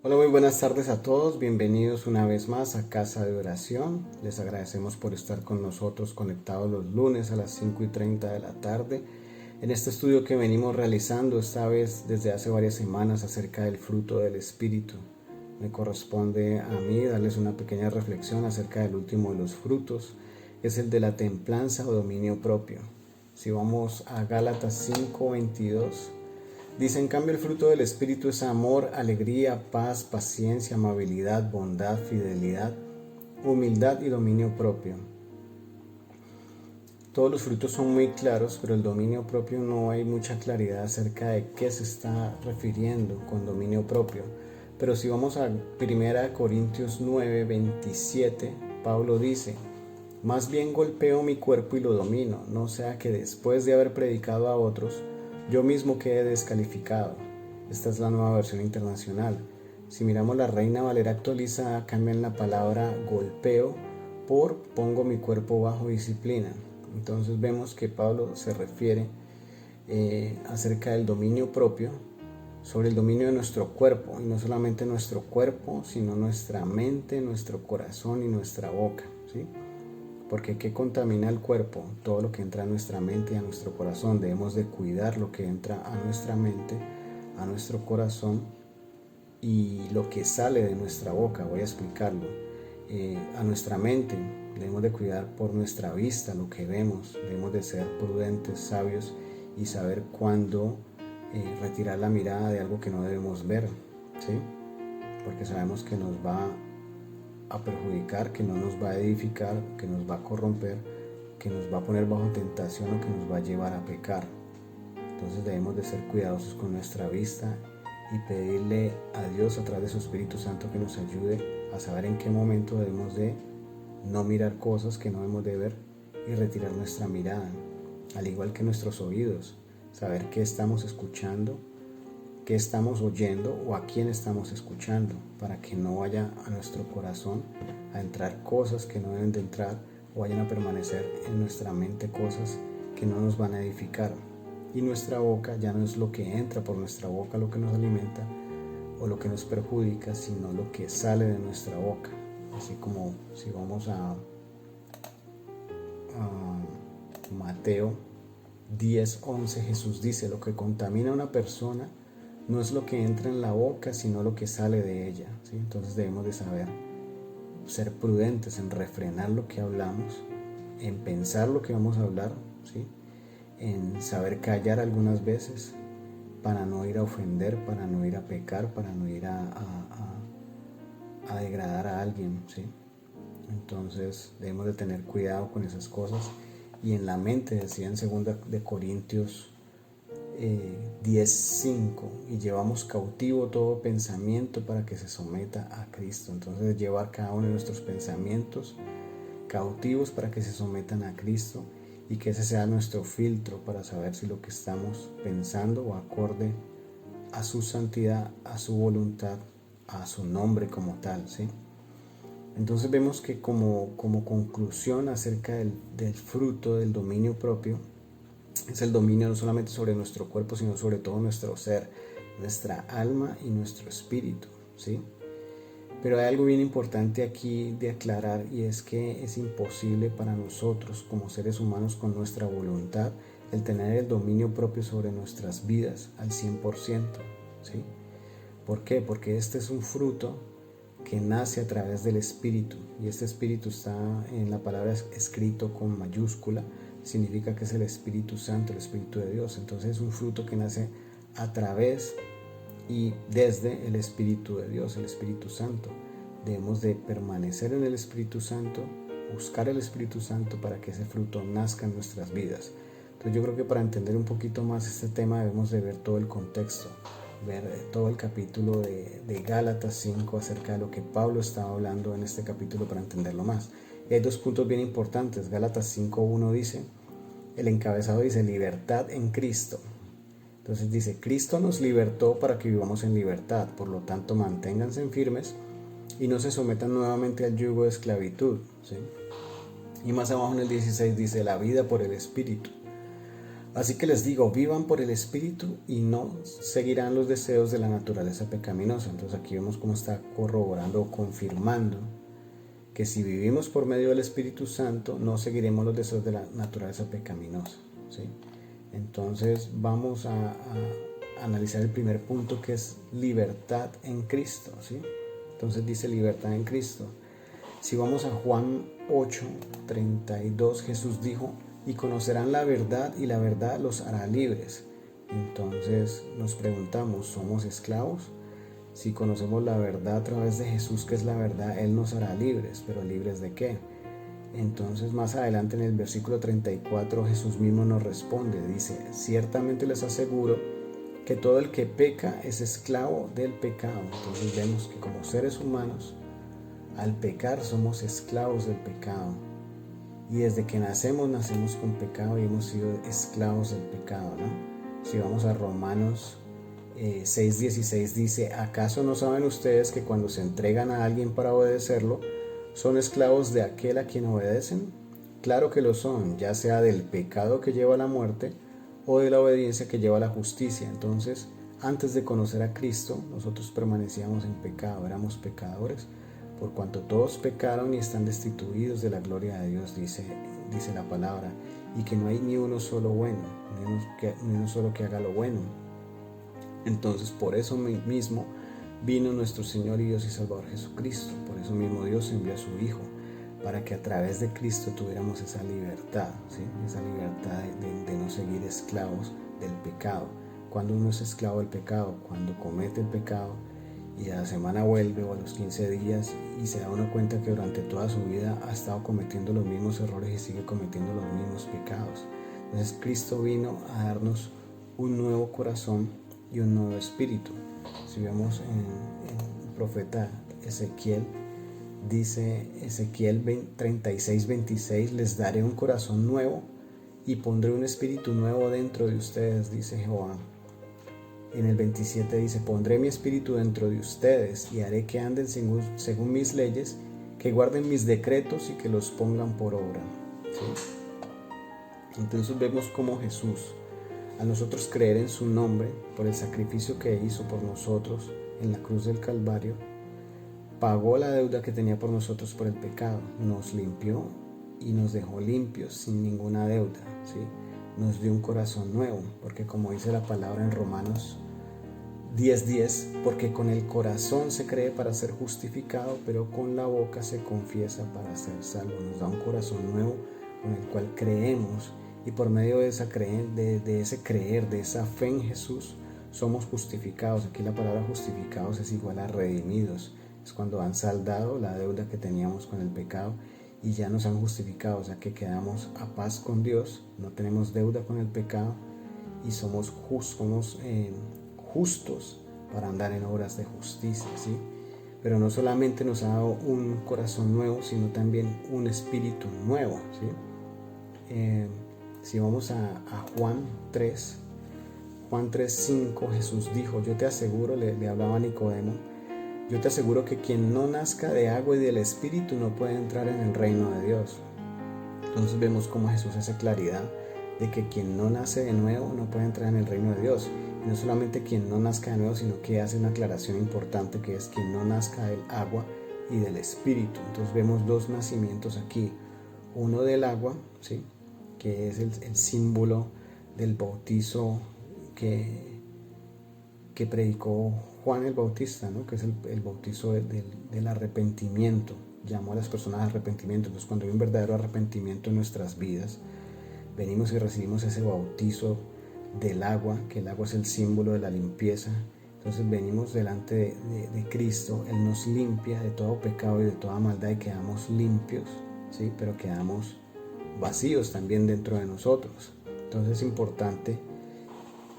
Hola, muy buenas tardes a todos. Bienvenidos una vez más a Casa de Oración. Les agradecemos por estar con nosotros conectados los lunes a las 5:30 de la tarde en este estudio que venimos realizando esta vez desde hace varias semanas acerca del fruto del Espíritu. Me corresponde a mí darles una pequeña reflexión acerca del último de los frutos, que es el de la templanza o dominio propio. Si vamos a Gálatas 5:22, dice: en cambio el fruto del Espíritu es amor, alegría, paz, paciencia, amabilidad, bondad, fidelidad, humildad y dominio propio. Todos los frutos son muy claros, pero el dominio propio no hay mucha claridad acerca de qué se está refiriendo con dominio propio. Pero si vamos a 1 Corintios 9:27, Pablo dice: más bien golpeo mi cuerpo y lo domino, no sea que después de haber predicado a otros, yo mismo quede descalificado. Esta es la nueva versión internacional. Si miramos la Reina Valera actualizada, cambian la palabra golpeo por pongo mi cuerpo bajo disciplina. Entonces vemos que Pablo se refiere acerca del dominio propio, sobre el dominio de nuestro cuerpo, y no solamente nuestro cuerpo, sino nuestra mente, nuestro corazón y nuestra boca, ¿sí? Porque ¿qué contamina el cuerpo? Todo lo que entra a nuestra mente y a nuestro corazón. Debemos de cuidar lo que entra a nuestra mente, a nuestro corazón y lo que sale de nuestra boca. Voy a explicarlo. A nuestra mente debemos de cuidar por nuestra vista lo que vemos. Debemos de ser prudentes, sabios y saber cuándo retirar la mirada de algo que no debemos ver, ¿sí? Porque sabemos que nos va a perjudicar, que no nos va a edificar, que nos va a corromper, que nos va a poner bajo tentación o que nos va a llevar a pecar. Entonces debemos de ser cuidadosos con nuestra vista y pedirle a Dios a través de su Espíritu Santo que nos ayude a saber en qué momento debemos de no mirar cosas que no debemos de ver y retirar nuestra mirada, al igual que nuestros oídos, saber qué estamos escuchando, qué estamos oyendo o a quién estamos escuchando, para que no vaya a nuestro corazón a entrar cosas que no deben de entrar o vayan a permanecer en nuestra mente cosas que no nos van a edificar. Y nuestra boca ya no es lo que entra por nuestra boca lo que nos alimenta o lo que nos perjudica, sino lo que sale de nuestra boca. Así como si vamos a Mateo 10:11, Jesús dice: lo que contamina a una persona no es lo que entra en la boca, sino lo que sale de ella, ¿sí? Entonces debemos de saber ser prudentes en refrenar lo que hablamos, en pensar lo que vamos a hablar, ¿sí? En saber callar algunas veces para no ir a ofender, para no ir a pecar, para no ir a degradar a alguien, ¿sí? Entonces debemos de tener cuidado con esas cosas. Y en la mente, decía en 2 Corintios 10:5, y llevamos cautivo todo pensamiento para que se someta a Cristo. Entonces llevar cada uno de nuestros pensamientos cautivos para que se sometan a Cristo y que ese sea nuestro filtro para saber si lo que estamos pensando va acorde a su santidad, a su voluntad, a su nombre como tal, ¿sí? Entonces vemos que como conclusión acerca del fruto del dominio propio, es el dominio no solamente sobre nuestro cuerpo, sino sobre todo nuestro ser, nuestra alma y nuestro espíritu, ¿sí? Pero hay algo bien importante aquí de aclarar, y es que es imposible para nosotros como seres humanos con nuestra voluntad el tener el dominio propio sobre nuestras vidas al 100%, ¿sí? ¿Por qué? Porque este es un fruto que nace a través del Espíritu, y este Espíritu está en la palabra escrito con mayúscula, significa que es el Espíritu Santo, el Espíritu de Dios. Entonces es un fruto que nace a través y desde el Espíritu de Dios, el Espíritu Santo. Debemos de permanecer en el Espíritu Santo, buscar el Espíritu Santo para que ese fruto nazca en nuestras vidas. Entonces yo creo que para entender un poquito más este tema debemos de ver todo el contexto, ver todo el capítulo de Gálatas 5 acerca de lo que Pablo estaba hablando en este capítulo para entenderlo más. Y hay dos puntos bien importantes. Gálatas 5:1 dice, el encabezado dice libertad en Cristo. Entonces dice, Cristo nos libertó para que vivamos en libertad, por lo tanto manténganse firmes y no se sometan nuevamente al yugo de esclavitud, ¿sí? Y más abajo en el 16 dice, la vida por el Espíritu. Así que les digo, vivan por el Espíritu y no seguirán los deseos de la naturaleza pecaminosa. Entonces aquí vemos cómo está corroborando o confirmando que si vivimos por medio del Espíritu Santo, no seguiremos los deseos de la naturaleza pecaminosa, ¿sí? Entonces vamos a analizar el primer punto, que es libertad en Cristo, ¿sí? Entonces dice libertad en Cristo. Si vamos a Juan 8:32, Jesús dijo, y conocerán la verdad y la verdad los hará libres. Entonces nos preguntamos, ¿somos esclavos? Si conocemos la verdad a través de Jesús, que es la verdad, Él nos hará libres, pero ¿libres de qué? Entonces más adelante en el versículo 34 Jesús mismo nos responde, dice, ciertamente les aseguro que todo el que peca es esclavo del pecado. Entonces vemos que como seres humanos, al pecar somos esclavos del pecado. Y desde que nacemos con pecado y hemos sido esclavos del pecado, ¿no? Si vamos a Romanos 6:16 dice, ¿acaso no saben ustedes que cuando se entregan a alguien para obedecerlo, son esclavos de aquel a quien obedecen? Claro que lo son, ya sea del pecado que lleva a la muerte o de la obediencia que lleva a la justicia. Entonces, antes de conocer a Cristo, nosotros permanecíamos en pecado, éramos pecadores, por cuanto todos pecaron y están destituidos de la gloria de Dios, dice la palabra, y que no hay ni uno solo bueno, ni uno solo que haga lo bueno. Entonces, por eso mismo vino nuestro Señor y Dios y Salvador Jesucristo. Por eso mismo Dios envió a su Hijo, para que a través de Cristo tuviéramos esa libertad, ¿sí? Esa libertad de no seguir esclavos del pecado. Cuando uno es esclavo del pecado, cuando comete el pecado y a la semana vuelve o a los 15 días y se da uno cuenta que durante toda su vida ha estado cometiendo los mismos errores y sigue cometiendo los mismos pecados. Entonces Cristo vino a darnos un nuevo corazón y un nuevo espíritu. Si vemos en el profeta Ezequiel, dice Ezequiel 36:26, les daré un corazón nuevo y pondré un espíritu nuevo dentro de ustedes, dice Jehová. En el 27 dice, pondré mi espíritu dentro de ustedes y haré que anden según mis leyes, que guarden mis decretos y que los pongan por obra, ¿sí? Entonces vemos cómo Jesús, a nosotros creer en su nombre, por el sacrificio que hizo por nosotros en la cruz del Calvario, pagó la deuda que tenía por nosotros por el pecado, nos limpió y nos dejó limpios sin ninguna deuda, ¿sí? Nos dio un corazón nuevo, porque como dice la palabra en Romanos 10:10, porque con el corazón se cree para ser justificado, pero con la boca se confiesa para ser salvo. Nos da un corazón nuevo con el cual creemos, y por medio de ese creer, de esa fe en Jesús, somos justificados. Aquí la palabra justificados es igual a redimidos. Es cuando han saldado la deuda que teníamos con el pecado y ya nos han justificado, o sea que quedamos a paz con Dios, no tenemos deuda con el pecado y somos justos para andar en obras de justicia, ¿sí? Pero no solamente nos ha dado un corazón nuevo, sino también un espíritu nuevo, ¿sí? Si vamos a Juan 3:5, Jesús dijo, yo te aseguro, le hablaba a Nicodemo, yo te aseguro que quien no nazca de agua y del Espíritu no puede entrar en el reino de Dios. Entonces vemos cómo Jesús hace claridad de que quien no nace de nuevo no puede entrar en el reino de Dios. Y no solamente quien no nazca de nuevo, sino que hace una aclaración importante, que es quien no nazca del agua y del Espíritu. Entonces vemos dos nacimientos aquí. Uno del agua, ¿sí?, que es el símbolo del bautizo que predicó Juan el Bautista, ¿no?, que es el bautizo del arrepentimiento. Llamó a las personas a arrepentimiento. Entonces cuando hay un verdadero arrepentimiento en nuestras vidas, venimos y recibimos ese bautizo del agua, que el agua es el símbolo de la limpieza. Entonces venimos delante de Cristo, Él nos limpia de todo pecado y de toda maldad y quedamos limpios, ¿sí?, pero quedamos vacíos también dentro de nosotros. Entonces es importante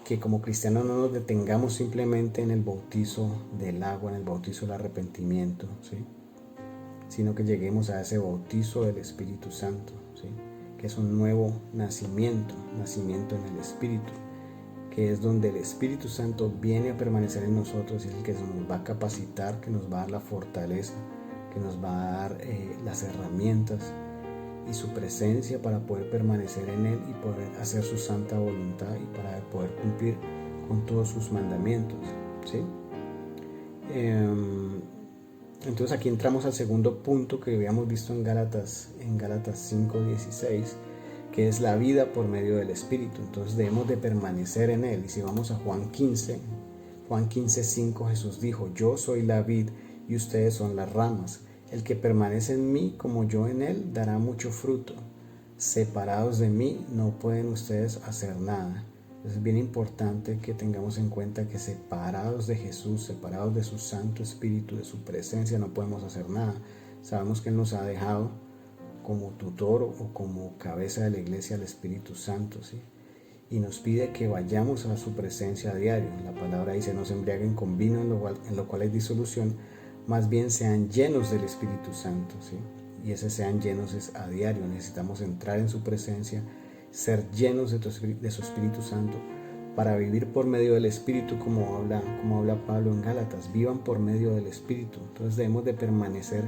que como cristianos no nos detengamos simplemente en el bautizo del agua, en el bautizo del arrepentimiento, ¿sí?, sino que lleguemos a ese bautizo del Espíritu Santo, ¿sí?, que es un nuevo nacimiento en el Espíritu, que es donde el Espíritu Santo viene a permanecer en nosotros y es el que nos va a capacitar, que nos va a dar la fortaleza, que nos va a dar las herramientas y su presencia para poder permanecer en Él y poder hacer su santa voluntad y para poder cumplir con todos sus mandamientos, ¿sí? Entonces aquí entramos al segundo punto que habíamos visto en Gálatas 5:16, que es la vida por medio del Espíritu. Entonces debemos de permanecer en Él. Y si vamos a Juan 15:5, Jesús dijo: yo soy la vid y ustedes son las ramas. El que permanece en mí como yo en Él dará mucho fruto. Separados de mí no pueden ustedes hacer nada. Es bien importante que tengamos en cuenta que separados de Jesús, separados de su Santo Espíritu, de su presencia, no podemos hacer nada. Sabemos que Él nos ha dejado como tutor o como cabeza de la iglesia al Espíritu Santo, ¿sí? Y nos pide que vayamos a su presencia a diario. La palabra dice: no se embriaguen con vino en lo cual hay disolución, más bien sean llenos del Espíritu Santo, ¿sí? Y ese sean llenos es a diario. Necesitamos entrar en su presencia, ser llenos de su Espíritu Santo para vivir por medio del Espíritu, como habla Pablo en Gálatas. Vivan por medio del Espíritu. Entonces debemos de permanecer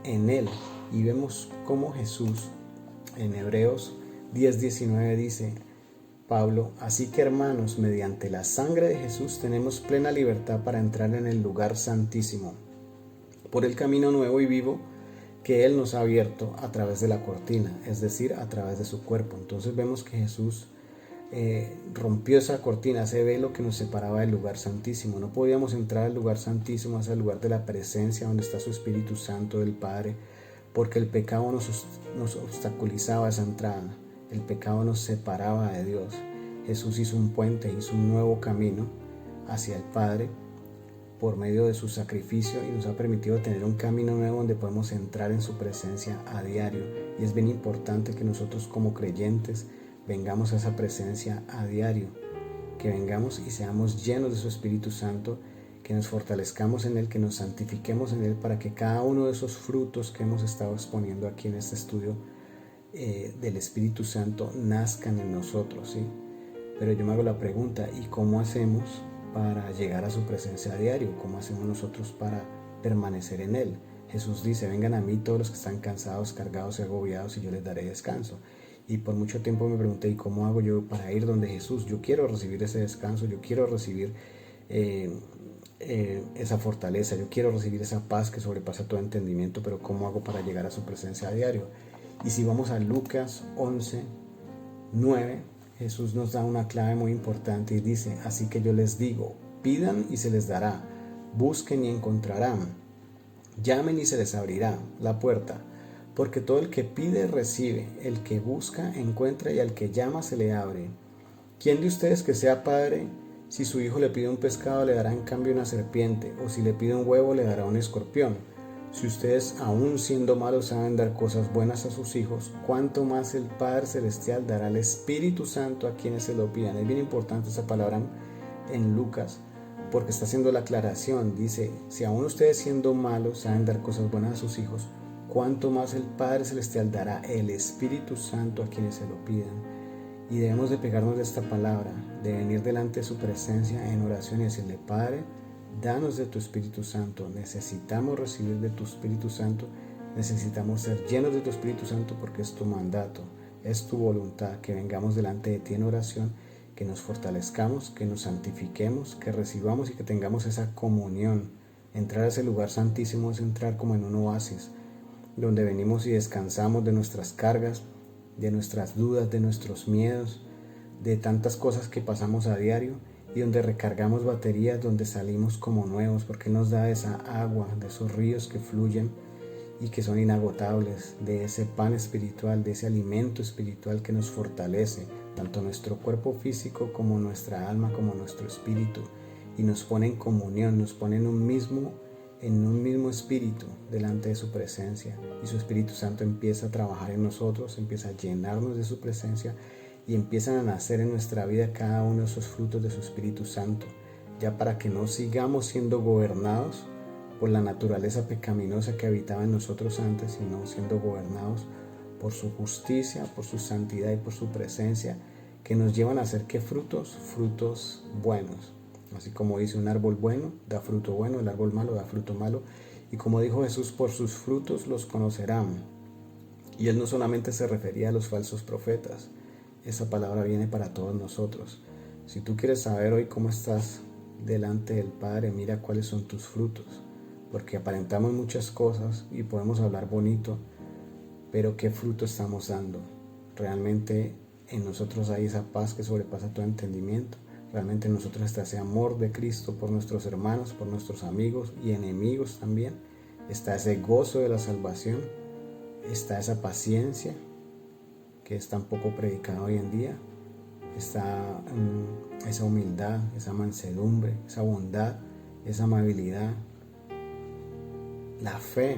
en Él. Y vemos cómo Jesús en Hebreos 10:19 dice Pablo: así que, hermanos, mediante la sangre de Jesús tenemos plena libertad para entrar en el lugar santísimo por el camino nuevo y vivo que Él nos ha abierto a través de la cortina, es decir, a través de su cuerpo. Entonces vemos que Jesús rompió esa cortina, ese velo que nos separaba del lugar santísimo. No podíamos entrar al lugar santísimo, hacia el lugar de la presencia donde está su Espíritu Santo del Padre, porque el pecado nos obstaculizaba esa entrada. El pecado nos separaba de Dios. Jesús hizo un puente, hizo un nuevo camino hacia el Padre por medio de su sacrificio y nos ha permitido tener un camino nuevo donde podemos entrar en su presencia a diario. Y es bien importante que nosotros como creyentes vengamos a esa presencia a diario, que vengamos y seamos llenos de su Espíritu Santo, que nos fortalezcamos en Él, que nos santifiquemos en Él, para que cada uno de esos frutos que hemos estado exponiendo aquí en este estudio del Espíritu Santo nazcan en nosotros, ¿sí? Pero yo me hago la pregunta: ¿y cómo hacemos para llegar a su presencia a diario? ¿Cómo hacemos nosotros para permanecer en Él? Jesús dice: vengan a mí todos los que están cansados, cargados y agobiados, y yo les daré descanso. Y por mucho tiempo me pregunté: ¿y cómo hago yo para ir donde Jesús? Yo quiero recibir ese descanso, yo quiero recibir esa fortaleza, yo quiero recibir esa paz que sobrepasa todo entendimiento, pero ¿cómo hago para llegar a su presencia a diario? Y si vamos a Lucas 11:9, Jesús nos da una clave muy importante y dice: así que yo les digo, pidan y se les dará, busquen y encontrarán, llamen y se les abrirá la puerta, porque todo el que pide recibe, el que busca encuentra, y al que llama se le abre. ¿Quién de ustedes que sea padre, si su hijo le pide un pescado, le dará en cambio una serpiente? O si le pide un huevo, le dará un escorpión. Si ustedes, aun siendo malos, saben dar cosas buenas a sus hijos, ¿cuánto más el Padre Celestial dará al Espíritu Santo a quienes se lo pidan? Es bien importante esa palabra en Lucas, porque está haciendo la aclaración. Dice: si aun ustedes, siendo malos, saben dar cosas buenas a sus hijos, ¿cuánto más el Padre Celestial dará el Espíritu Santo a quienes se lo pidan? Y debemos de pegarnos de esta palabra, de venir delante de su presencia en oración y decirle: Padre, danos de tu Espíritu Santo. Necesitamos recibir de tu Espíritu Santo, necesitamos ser llenos de tu Espíritu Santo, porque es tu mandato, es tu voluntad que vengamos delante de ti en oración, que nos fortalezcamos, que nos santifiquemos, que recibamos y que tengamos esa comunión. Entrar a ese lugar santísimo es entrar como en un oasis, donde venimos y descansamos de nuestras cargas, de nuestras dudas, de nuestros miedos, de tantas cosas que pasamos a diario, y donde recargamos baterías, donde salimos como nuevos, porque nos da esa agua, de esos ríos que fluyen y que son inagotables, de ese pan espiritual, de ese alimento espiritual que nos fortalece, tanto nuestro cuerpo físico como nuestra alma, como nuestro espíritu, y nos pone en comunión, nos pone en un mismo espíritu delante de su presencia, y su Espíritu Santo empieza a trabajar en nosotros, empieza a llenarnos de su presencia, y empiezan a nacer en nuestra vida cada uno de esos frutos de su Espíritu Santo, ya para que no sigamos siendo gobernados por la naturaleza pecaminosa que habitaba en nosotros antes, sino siendo gobernados por su justicia, por su santidad y por su presencia, que nos llevan a hacer ¿qué frutos? Frutos buenos. Así como dice: un árbol bueno da fruto bueno, el árbol malo da fruto malo. Y como dijo Jesús: por sus frutos los conocerán. Y él no solamente se refería a los falsos profetas, esa palabra viene para todos nosotros. Si tú quieres saber hoy cómo estás delante del Padre, mira cuáles son tus frutos, porque aparentamos muchas cosas y podemos hablar bonito, pero ¿qué fruto estamos dando? Realmente en nosotros hay esa paz que sobrepasa todo entendimiento. Realmente en nosotros está ese amor de Cristo por nuestros hermanos, por nuestros amigos y enemigos también. Está ese gozo de la salvación. Está esa paciencia que es tan poco predicada hoy en día. Está esa humildad, esa mansedumbre, esa bondad, esa amabilidad. La fe,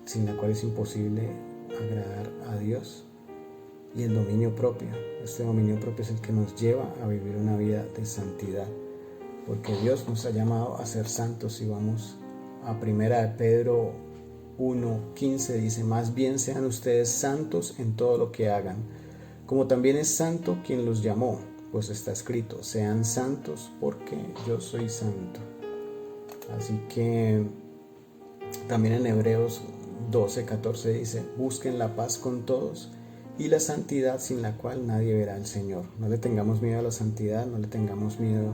sin la cual es imposible agradar a Dios. Y el dominio propio. Este dominio propio es el que nos lleva a vivir una vida de santidad. Porque Dios nos ha llamado a ser santos. Si vamos a 1 de Pedro 1:15 dice: más bien sean ustedes santos en todo lo que hagan, como también es santo quien los llamó, pues está escrito: sean santos porque yo soy santo. Así que también en Hebreos 12:14 dice: busquen la paz con todos y la santidad, sin la cual nadie verá al Señor. No le tengamos miedo a la santidad, no le tengamos miedo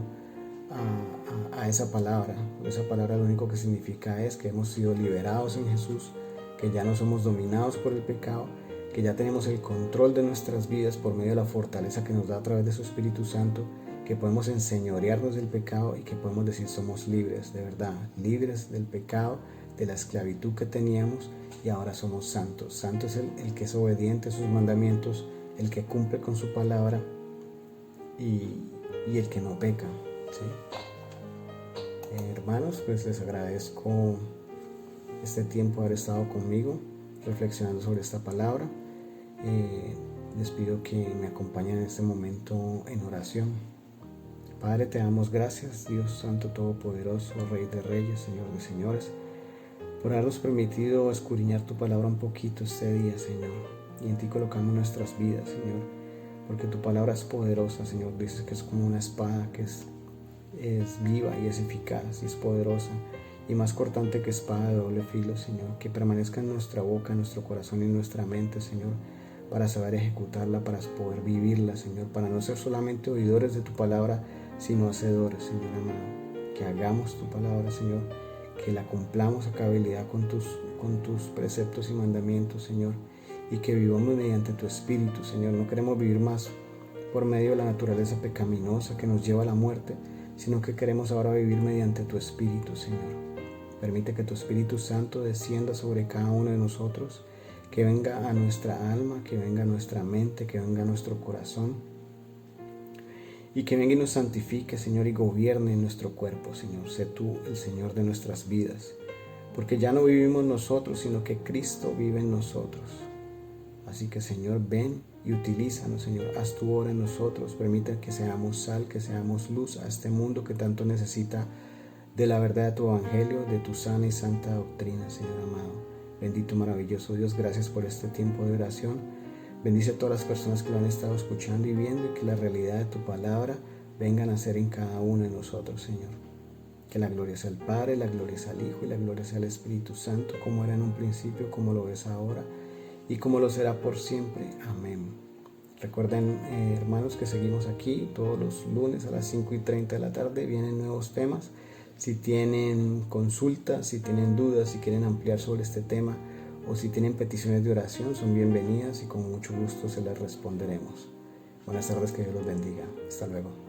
a esa palabra. Esa palabra lo único que significa es que hemos sido liberados en Jesús, que ya no somos dominados por el pecado, que ya tenemos el control de nuestras vidas por medio de la fortaleza que nos da a través de su Espíritu Santo, que podemos enseñorearnos del pecado y que podemos decir somos libres, de verdad, libres del pecado, de la esclavitud que teníamos, y ahora somos santos. Santo es el que es obediente a sus mandamientos, el que cumple con su palabra y el que no peca, ¿sí? Hermanos, pues les agradezco este tiempo haber estado conmigo reflexionando sobre esta palabra. Les pido que me acompañen en este momento en oración. Padre, te damos gracias, Dios Santo Todopoderoso, Rey de Reyes, Señor de Señores, por habernos permitido escudriñar tu palabra un poquito este día, Señor, y en ti colocamos nuestras vidas, Señor, porque tu palabra es poderosa, Señor. Dices que es como una espada que es viva y es eficaz y es poderosa y más cortante que espada de doble filo, Señor, que permanezca en nuestra boca, en nuestro corazón y en nuestra mente, Señor, para saber ejecutarla, para poder vivirla, Señor, para no ser solamente oidores de tu palabra, sino hacedores, Señor amado. Que hagamos tu palabra, Señor, que la cumplamos a cabalidad con tus preceptos y mandamientos, Señor, y que vivamos mediante tu Espíritu, Señor. No queremos vivir más por medio de la naturaleza pecaminosa que nos lleva a la muerte, sino que queremos ahora vivir mediante tu Espíritu, Señor. Permite que tu Espíritu Santo descienda sobre cada uno de nosotros, que venga a nuestra alma, que venga a nuestra mente, que venga a nuestro corazón, y que venga y nos santifique, Señor, y gobierne en nuestro cuerpo, Señor. Sé tú el Señor de nuestras vidas, porque ya no vivimos nosotros, sino que Cristo vive en nosotros. Así que, Señor, ven y utilízanos, Señor. Haz tu obra en nosotros. Permite que seamos sal, que seamos luz a este mundo que tanto necesita de la verdad de tu evangelio, de tu sana y santa doctrina, Señor amado. Bendito, maravilloso Dios, gracias por este tiempo de oración. Bendice a todas las personas que lo han estado escuchando y viendo, y que la realidad de tu palabra venga a nacer en cada uno de nosotros, Señor. Que la gloria sea al Padre, la gloria sea al Hijo y la gloria sea al Espíritu Santo, como era en un principio, como lo es ahora y como lo será por siempre. Amén. Recuerden, hermanos, que seguimos aquí todos los lunes a las 5:30 de la tarde. Vienen nuevos temas. Si tienen consultas, si tienen dudas, si quieren ampliar sobre este tema, o si tienen peticiones de oración, son bienvenidas y con mucho gusto se las responderemos. Buenas tardes, que Dios los bendiga. Hasta luego.